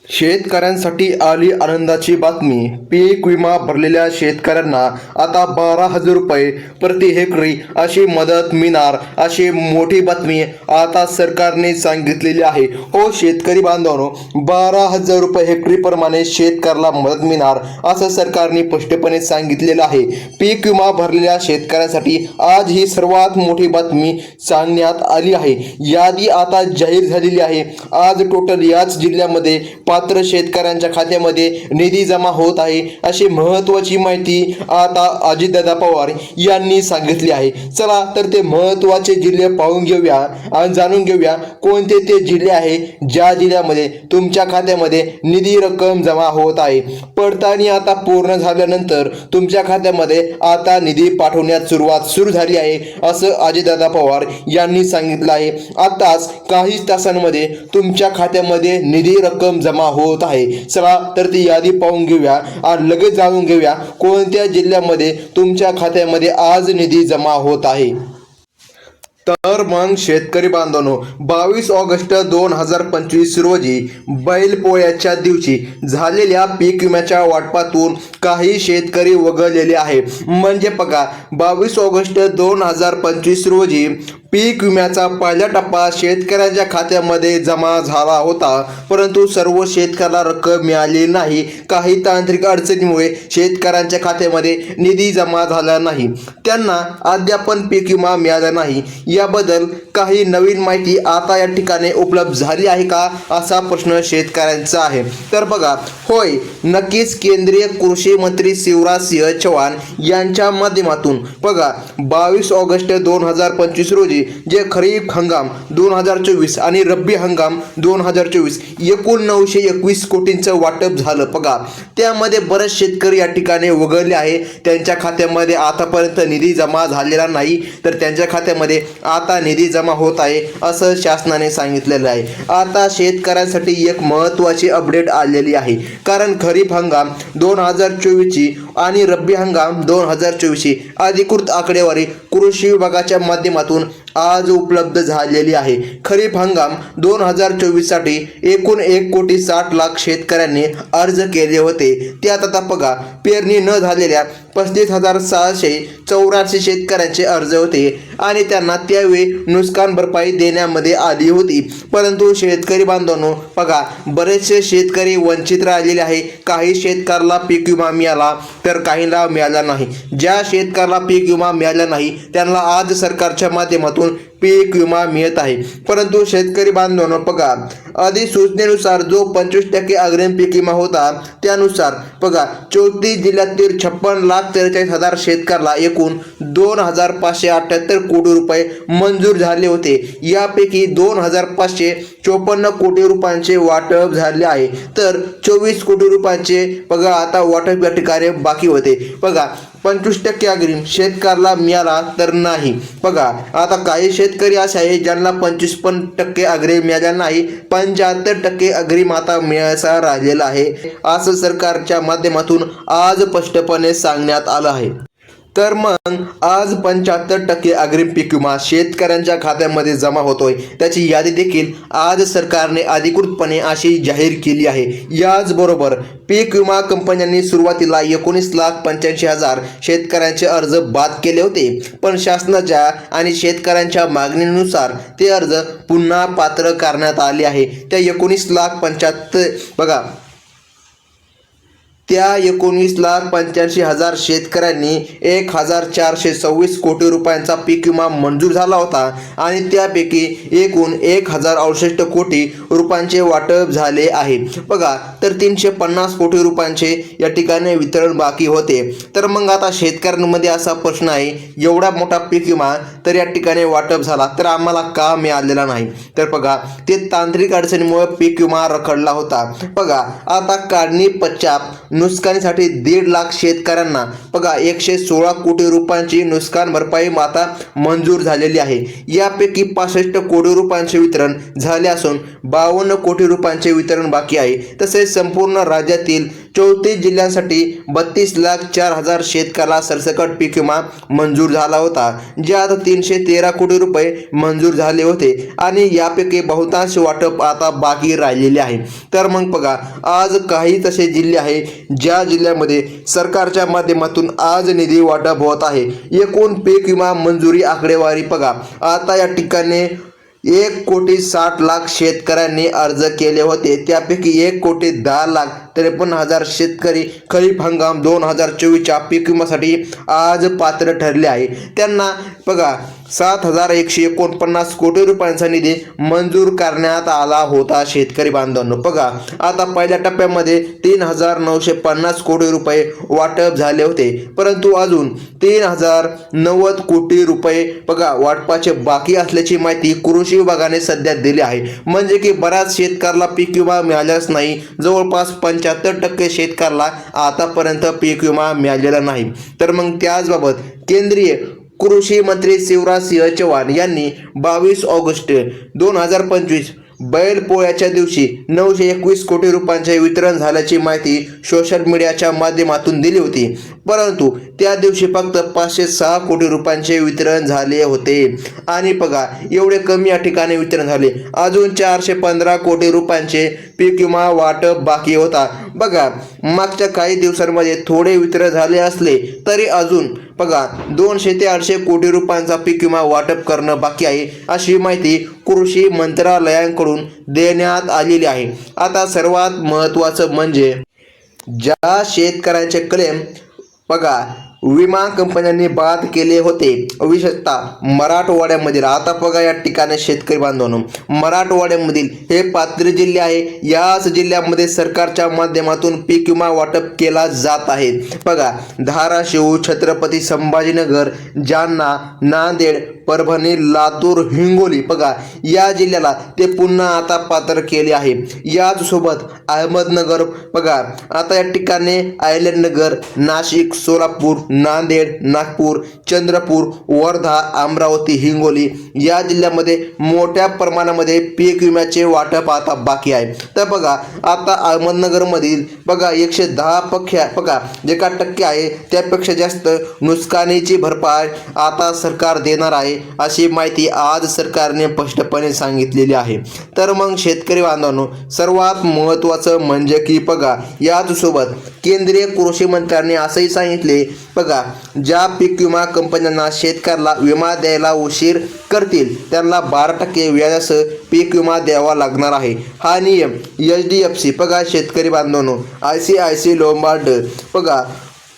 शेतकऱ्यांसाठी आली आनंदाची बातमी. पीक विमा भरलेल्या शेतकऱ्यांना आता 12,000 रुपये प्रति हेक्टरी अशी मदत मिळणार, अशी मोठी बातमी आता सरकारने सांगितलेली आहे. हो शेतकरी बांधवांनो, 12,000 रुपये हेक्टरी प्रमाणे शेतकऱ्याला मदत मिळणार असं सरकारने स्पष्टपणे सांगितलेलं आहे. पीक विमा भरलेल्या शेतकऱ्यांसाठी आज ही सर्वात मोठी बातमी सांगण्यात आली आहे. यादी आता जाहीर झालेली आहे. आज टोटल याच जिल्ह्यामध्ये पात्र शेतकऱ्यांच्या खात्यामध्ये निधी जमा होत आहे, अशी महत्त्वाची माहिती आता अजितदादा पवार यांनी सांगितली आहे. चला तर ते महत्त्वाचे जिल्हे पाहून घेऊया आणि जाणून घेऊया कोणते ते जिल्हे आहे ज्या जिल्ह्यामध्ये तुमच्या खात्यामध्ये निधी रक्कम जमा होत आहे. पडताळणी आता पूर्ण झाल्यानंतर तुमच्या खात्यामध्ये आता निधी पाठवण्यास सुरू झाली आहे, असं अजितदादा पवार यांनी सांगितलं आहे. आताच काही तासांमध्ये तुमच्या खात्यामध्ये निधी रक्कम जमा होत आहे. चला तर ती यादी पाहून घेऊया आणि लगेच जाणून घेऊया कोणत्या जिल्ह्यामध्ये तुमच्या खात्यामध्ये आज निधी जमा होत आहे. तर मग शेतकरी बांधवांनो, 22 ऑगस्ट 2025 रोजी बैलपोळ्याच्या दिवशी झालेल्या पीक विम्याच्या वाटपातून काही शेतकरी वगळलेले आहे. म्हणजे बघा, 22 ऑगस्ट 2025 रोजी पीक विम्याचा पहिला टप्पा शेतकऱ्यांच्या खात्यामध्ये जमा झाला होता, परंतु सर्व शेतकऱ्याला रक्कम मिळाली नाही. काही तांत्रिक अडचणीमुळे शेतकऱ्यांच्या खात्यामध्ये निधी जमा झाला नाही. त्यांना अद्याप पीक विमा मिळाला नाही. याबद्दल काही नवीन माहिती आता या ठिकाणी उपलब्ध झाली आहे का, असा प्रश्न शेतकऱ्यांचा आहे. तर बघा, होय नक्कीच केंद्रीय कृषी मंत्री शिवराज सिंह चौहान यांच्या माध्यमातून बघा 22 ऑगस्ट 2025 रोजी जे खरीप हंगाम 2024 आणि रब्बी हंगाम 2024 एकूण 921 कोटींचं वाटप झालं. बघा, त्यामध्ये बरेच शेतकरी या ठिकाणी वगळले आहे. त्यांच्या खात्यामध्ये आतापर्यंत निधी जमा झालेला नाही, तर त्यांच्या खात्यामध्ये आता निधी जमा होत आहे असं शासनाने सांगितलेलं आहे. आता शेतकऱ्यांसाठी एक महत्त्वाची अपडेट आलेली आहे, कारण खरीप हंगाम 2024ची आणि रब्बी हंगाम 2024ची अधिकृत आकडेवारी कृषी विभागाच्या माध्यमातून आज उपलब्ध झालेली आहे. खरीप हंगाम 2024 साठी एकूण 1,60,00,000 शेतकऱ्यांनी अर्ज केले होते. त्यात आता बघा, पेरणी न झालेल्या 35,684 शेतकऱ्यांचे अर्ज होते आणि त्यांना त्यावेळी नुकसान भरपाई देण्यामध्ये आली होती. परंतु शेतकरी बांधवांनो बघा, बरेचसे शेतकरी वंचित राहिलेले आहे. काही शेतकऱ्याला पीक विमा मिळाला तर काहींना मिळाला नाही. ज्या शेतकऱ्याला पीक विमा मिळाला नाही त्यांना आज सरकारच्या माध्यमातून पीक विमा मिळत आहे. परंतु शेतकरी बांधवांनो बघा, अधिसूचनेनुसार जो 25% अग्रिम पीक विमा होता त्यानुसार बघा 34 जिल्ह्यातील 56,43,000 शेतकऱ्याला एकूण 2,578 कोटी रुपये मंजूर झाले होते. यापैकी 2,554 कोटी रुपयांचे वाटप झाले आहे, तर 24 कोटी रुपयांचे बघा आता वाटप या ठिकाणी बाकी होते. बघा, 25% अग्रिम शेतकऱ्याला मिळाला तर नाही. बघा, आता काही शेतकरी असे आहे ज्यांना 25% अग्रिम मिळाला नाही, 75% अग्रिम आता मिळायचा राहिलेला आहे, असं सरकारच्या माध्यमातून आज स्पष्टपणे सांगण्यात आलं आहे. तर मग आज 75% अग्रिम पीक विमा शेतकऱ्यांच्या खात्यामध्ये जमा होतोय, त्याची यादी देखील आज सरकारने अधिकृतपणे अशी जाहीर केली आहे. याचबरोबर पीक विमा कंपन्यांनी सुरुवातीला 19,85,000 शेतकऱ्यांचे अर्ज बाद केले होते, पण शासनाच्या आणि शेतकऱ्यांच्या मागणीनुसार ते अर्ज पुन्हा पात्र करण्यात आले आहे. त्या 19,85,000 बघा, त्या 19,85,000 शेतकऱ्यांनी 1,426 कोटी रुपयांचा पीक विमा मंजूर झाला होता आणि त्यापैकी एकूण 1,068 कोटी रुपयांचे वाटप झाले आहे. बघा, तर 350 कोटी रुपयांचे या ठिकाणी वितरण बाकी होते. तर मग आता शेतकऱ्यांमध्ये असा प्रश्न आहे, एवढा मोठा पीक विमा तर या ठिकाणी वाटप झाला तर आम्हाला का मिळालेला नाही? तर बघा, ते तांत्रिक अडचणीमुळे पीक विमा रखडला होता. बघा, आता काढणी पश्चात नुकसानीसाठी 1.5 लाख शेतकऱ्यांना बघा 116 कोटी रुपयांची नुकसान भरपाई आता मंजूर झालेली आहे। यापैकी 65 कोटी रुपयांचे वितरण झाले असून 52 कोटी रुपयांचे वितरण बाकी आहे। तसेच संपूर्ण राज्यातील 34 जिल्ह्यांसाठी 32,04,000 शेतकऱ्याला सरसकट पीक विमा मंजूर झाला होता, ज्यात 313 कोटी रुपये मंजूर झाले होते आणि यापैकी बहुतांश वाटप आता बाकी राहिलेले आहे। तर मग बघा, आज काही तसे जिल्हे आहे ज्या जिल्ह्यामध्ये सरकारच्या माध्यमातून आज निधी वाटप होत आहे। एकूण पीक विमा मंजुरी आकडेवारी बघा, आता या ठिकाणी 1,60,00,000 शेतकऱ्यांनी अर्ज केले होते, त्यापैकी 1,10,53,000 शेतकरी खरीप हंगाम 2024च्या पीक विम्यासाठी आज पात्र ठरले आहे। त्यांना बघा 7,149 कोटी रुपयांचा निधी मंजूर करण्यात आला होता। शेतकरी बांधवांनो बघा, आता पहिल्या टप्प्यामध्ये 3,950 कोटी रुपये वाटप झाले होते, परंतु अजून 3,090 कोटी रुपये बघा वाटपाचे बाकी असल्याची माहिती कृषी विभागाने सध्या दिली आहे। म्हणजे की बऱ्याच शेतकऱ्याला पीक विमा मिळालाच नाही, जवळपास 75% शेतकऱ्याला आतापर्यंत पीक विमा मिळालेला नाही। तर मग त्याचबाबत केंद्रीय कृषी मंत्री शिवराज सिंह चौहान यांनी 22 ऑगस्ट 2025 बैलपोळ्याच्या दिवशी 921 कोटी रुपयांचे वितरण झाल्याची माहिती सोशल मीडियाच्या माध्यमातून दिली होती, परंतु त्या दिवशी फक्त 506 कोटी रुपयांचे वितरण झाले होते। आणि बघा, एवढे कमी या ठिकाणी वितरण झाले, अजून 415 कोटी रुपयांचे पीक विमा वाटप बाकी होता। बघा, मागच्या काही दिवसांमध्ये थोडे वितरण झाले असले तरी अजून बघा 200 ते 800 कोटी रुपयांचा पीक विमा वाटप करणं बाकी आहे, अशी माहिती कृषी मंत्रालयाकडून देण्यात आलेली आहे। आता सर्वात महत्त्वाचं म्हणजे ज्या शेतकऱ्यांचे क्लेम बघा विमा कंपन्यांनी बाद केले होते, विशेषतः मराठवाड्यामधील, आता बघा या ठिकाणी शेतकरी बांधवांनो मराठवाड्यामधील हे पात्र जिल्हे आहे, याच जिल्ह्यामध्ये सरकारच्या माध्यमातून पीक विमा वाटप केला जात आहे। बघा, धाराशिव, छत्रपती संभाजीनगर, जालना, नांदेड, परभणी, लातूर, हिंगोली बघा या जिल्ह्याला ते पुन्हा आता पात्र केले आहे। याच सोबत अहमदनगर बघा, आता या ठिकाणी आयलनगर, नाशिक, सोलापूर, नांदेड, नागपूर, चंद्रपूर, वर्धा, अमरावती, हिंगोली या जिल्ह्यामध्ये मोठ्या प्रमाणामध्ये पीक विम्याचे वाटप आता बाकी आहे। तर बघा, आता अहमदनगरमधील बघा 110 बघा जे का टक्के आहे त्यापेक्षा जास्त नुकसानीची भरपाई आता सरकार देणार आहे, अशी माहिती आज सरकारने स्पष्टपणे सांगितलेली आहे। तर मग शेतकरी बांधवांनो सर्वात महत्त्वाचं म्हणजे की बघा याच सोबत केंद्रीय कृषी मंत्र्यांनी असंही सांगितले बघा, ज्या पीक विमा कंपन्यांना शेतकऱ्याला विमा द्यायला उशीर करतील त्यांना 12% व्याजासह पीक विमा द्यावा लागणार आहे। हा नियम HDFC बघा शेतकरी बांधवांनो, ICICI लोंबार्ड बघा,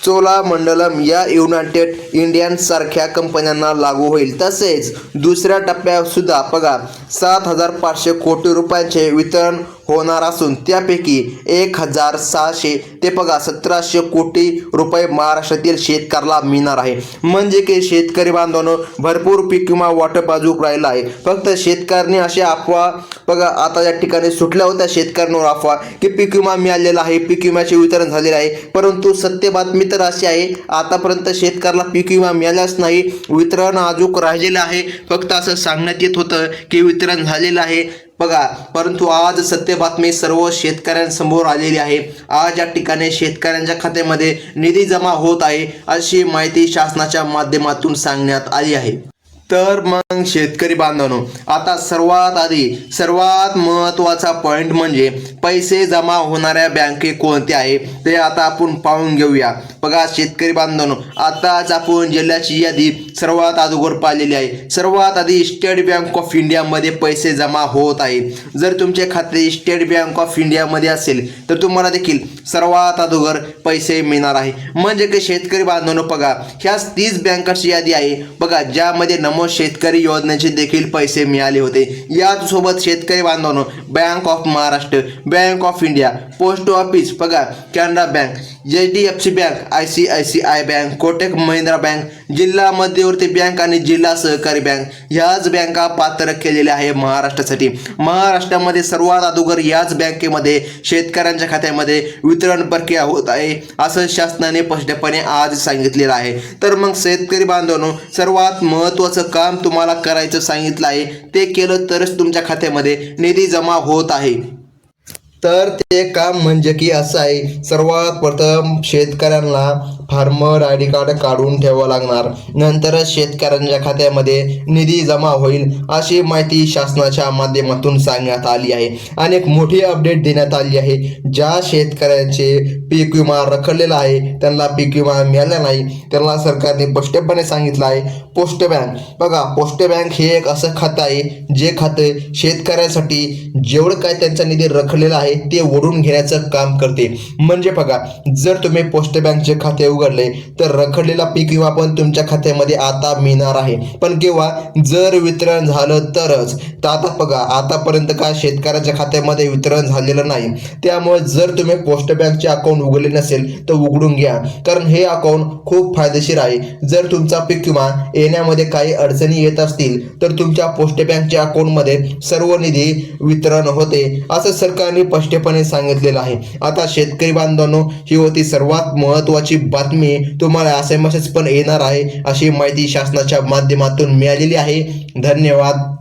चोलामंडलम या युनायटेड इंडियन सारख्या कंपन्यांना लागू होईल। तसेच दुसऱ्या टप्प्यात सुद्धा बघा 7,500 कोटी रुपयांचे वितरण होणार असून त्यापैकी 1,600 ते बघा 1,700 कोटी रुपये महाराष्ट्रातील शेतकऱ्याला मिळणार आहे। म्हणजे की शेतकरी बांधवांनो भरपूर पीक विमा वाटप अजून राहिला आहे। फक्त शेतकऱ्यांनी अशा अफवा बघा आता या ठिकाणी सुटल्या होत्या शेतकऱ्यांवर अफवा की पीक विमा मिळालेला आहे, पीक विम्याचे वितरण झालेले आहे, परंतु सत्य बातमी तर अशी आहे आतापर्यंत शेतकऱ्याला पीक विमा मिळालाच नाही, वितरण अजून राहिलेलं आहे। फक्त असं सांगण्यात येत होतं की वितरण झालेलं आहे बघा, परंतु आज सत्य बातमी सर्व शेतकऱ्यांसमोर आलेली आहे। आज या ठिकाणी शेतकऱ्यांच्या खात्यामध्ये निधी जमा होत आहे, अशी माहिती शासनाच्या माध्यमातून सांगण्यात आली आहे। तर मग शेतकरी बांधवांनो आता सर्वात महत्त्वाचा पॉइंट म्हणजे पैसे जमा होणाऱ्या बँके कोणत्या आहे ते आता आपण पाहून घेऊया। बघा शेतकरी बांधवांनो, आताच आपण जिल्ह्याची यादी सर्वात अगोदर पाहिलेली आहे। सर्वात आधी स्टेट बँक ऑफ इंडियामध्ये पैसे जमा होत आहेत। जर तुमचे खाते स्टेट बँक ऑफ इंडियामध्ये असेल तर तुम्हाला देखील सर्वात अगोदर पैसे मिळणार आहे। म्हणजे की शेतकरी बांधवांनो बघा ह्याच 30 बँकांची यादी आहे बघा, ज्यामध्ये नमो शेतकरी योजनेचे देखील पैसे मिळाले होते। याच सोबत शेतकरी बांधवांनो bank of Maharashtra, bank of India, post office बघा, Canara bank, HDFC bank, ICICI bank, Kotak Mahindra bank, जिल्हा मध्य मध्यवर्ती बँक आणि जिल्हा सहकारी बँक ह्याच बँका पात्र केलेल्या आहे महाराष्ट्रासाठी. महाराष्ट्रामध्ये सर्वात अगोदर याच बँकेमध्ये शेतकऱ्यांच्या खात्यामध्ये वितरण प्रक्रिया होत आहे असं शासनाने स्पष्टपणे आज सांगितलेलं आहे. तर मग शेतकरी बांधवांनो, सर्वात महत्त्वाचं काम तुम्हाला करायचं सांगितलं आहे, ते केलं तरच तुमच्या खात्यामध्ये निधी जमा होत आहे. तर ते काम म्हणजे की असं आहे, सर्वात प्रथम शेतकऱ्यांना फार्मर आय डी कार्ड काढून ठेवावं लागणार, नंतरच शेतकऱ्यांच्या खात्यामध्ये निधी जमा होईल अशी माहिती शासनाच्या माध्यमातून सांगण्यात आली आहे. आणि एक मोठी अपडेट देण्यात आली आहे, ज्या शेतकऱ्यांचे पीक विमा रखडलेला आहे, त्यांना पीक विमा मिळाला नाही, त्यांना सरकारने स्पष्टपणे सांगितलं आहे पोस्ट बँक. बघा, पोस्ट बँक हे एक असं खातं आहे जे खातं शेतकऱ्यांसाठी जेवढं काय त्यांचा निधी रखडलेला आहे ते ओढून घेण्याचं काम करते. म्हणजे बघा, जर तुम्ही पोस्ट बँकचे खाते उघडले तर रखडलेला पीक विमा पण तुमच्या खात्यामध्ये आता मिळणार आहे. पण केव्हा? जर वितरण झालं तरच. तर आता बघा, आतापर्यंत काय शेतकऱ्याच्या खात्यामध्ये वितरण झालेलं नाही. त्यामुळे जर तुम्ही पोस्ट बँकचे अकाउंट उघडले नसेल तर उघडून घ्या, कारण हे अकाउंट खूप फायदेशीर आहे. जर तुमचा पीक विमा येण्यामध्ये काही अडचणी येत असतील तर तुमच्या पोस्ट बँकच्या अकाउंटमध्ये सर्व निधी वितरण होते असं सरकारने स्पष्टपणे सांगितलेलं आहे. आता शेतकरी बांधवांनो, ही होती सर्वात महत्त्वाची बातमी. तुम्हाला SMS पण येणार आहे अशी माहिती शासनाच्या माध्यमातून मिळालेली आहे. धन्यवाद.